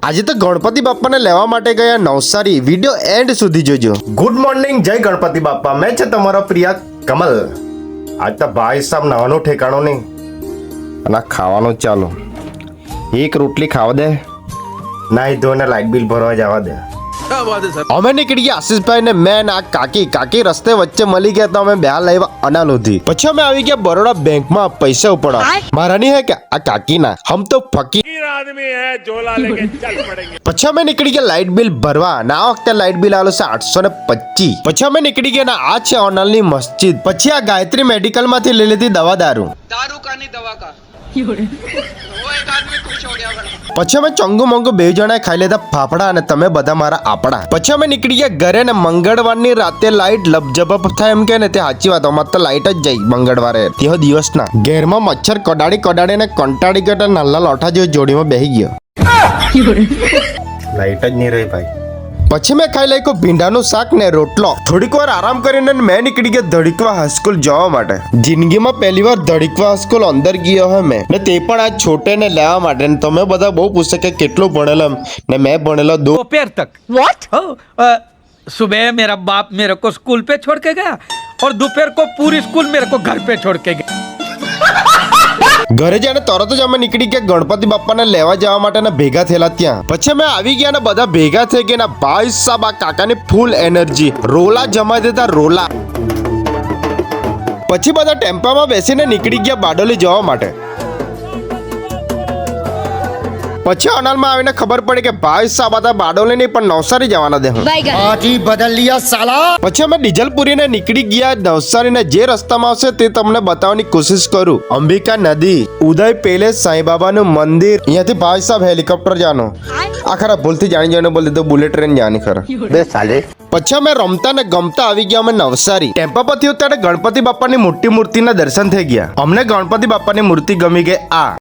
આજે તો ગણપતિ બાપાને લેવા માટે ગયા નવસારી. વિડિયો એન્ડ સુધી જોજો. ગુડ મોર્નિંગ, જય ગણપતિ બાપા. મેં છે તમારો પ્રિય કમલ. આજ તો ભાઈ સાહેબ નાવાનું ઠેકાણું નહીં અને ખાવાનું ચાલુ. એક રોટલી ખાવા દે, નાઈ ધોઈને લાઇટ બિલ ભરવા જવા દે. અમે નીકળી ગયા આશીષભાઈ ને મેં આ કાકી રસ્તે વચ્ચે મળી ગયા તો અમે બે લાવ્યા અનાલોધી. પછી અમે આવી ગયા બરોડા બેંકમાં પૈસા ઉપાડવા. મારા નહીં હે કે આ કાકી ના, હમ તો ફકીર આદમી હે, ઝોલા લેકે ચલ પડેંગે. પછી અમે નીકળી ગયા લાઇટ બિલ ભરવા. ના આ વખતે લાઇટ બિલ આવેલું છે 825. પછી અમે નીકળી ગયા ના આ છે ઓનલની મસ્જિદ. પછી આ ગાયત્રી મેડિકલ માંથી લઈ લીધી દવા દારૂ કા ની દવા કા. પછી અમે ચંગુ મંગુ બે જણા ખાઈ લેતા ફાફડા અને તમે બધા મારા આપડા. પછી અમે નીકળી ગયા ઘરે ને મંગળવારની રાતે લાઈટ લપજપ થાય એમ કે ને તે સાચી વાત. અમાર તો લાઈટ જ જાય મંગળવારે તેહો દિવસના. ઘેરમાં મચ્છર કડાડી ને કંટાળી ગયો. નાના લોઠા જેવી જોડીમાં બેસી ગયો. લાઈટ જ નહીં રહી ભાઈ. પછી મેં ખાઈ લાયકો ભીંડાનું શાક ને રોટલો. થોડીક વાર આરામ કરીને મેં નીકળી ગયા ધડીકવા હાઈસ્કૂલ જવા માટે. જિંદગીમાં પહેલી વાર ધડીકવા હાઈસ્કૂલ અંદર ગયો હે મેં, ને તે પણ આ છોટે ને લેવા માટે. ને તમે બધા બહુ પૂછે કે કેટલું ભણેલો, ને મેં ભણેલો दोपहर तक. व्हाट? सुबह मेरा बाप मेरे को स्कूल पे छोड़ के गया और दोपहर को पूरी स्कूल मेरे को घर पे छोड़ के गया. ઘરે જઈને તરત જ અમે નીકળી ગયા ગણપતિ બાપાને લેવા જવા માટે ને ભેગા થયેલા ત્યાં. પછી અમે આવી ગયા ને બધા ભેગા થઈ ગયા. ભાઈ સાહેબ આ કાકાની ફૂલ એનર્જી, રોલા જમા દેતા રોલા. પછી બધા ટેમ્પામાં બેસીને નીકળી ગયા બારડોલી જવા માટે. પછી અનાલમાં આવીને ખબર પડી કે ભાઈ સાહેબ આ બારડોલી નહીં પણ નવસારી જવાના દે. પછી અમે ડીઝલ પૂરીને નીકળી ગયા નવસારીને. જે રસ્તામાં આવશે તે તમને બતાવવાની કોશિશ કરું. અંબિકા નદી, ઉદય પેલેસ, સાંઈબાબાનું મંદિર. અહીંયાથી ભાઈ સાહેબ હેલિકોપ્ટર જવાનું. આ ખરા ભૂલથી જાણી બોલી દીધું બુલેટ ટ્રેન જવાની ખરા. પછી અમે રમતા ને ગમતા આવી ગયા અમે નવસારી. ટેમ્પા પરથી ઉતારે ગણપતિ બાપાની મોટી મૂર્તિના દર્શન થઈ ગયા. અમને ગણપતિ બાપાની મૂર્તિ ગમી ગઈ આ.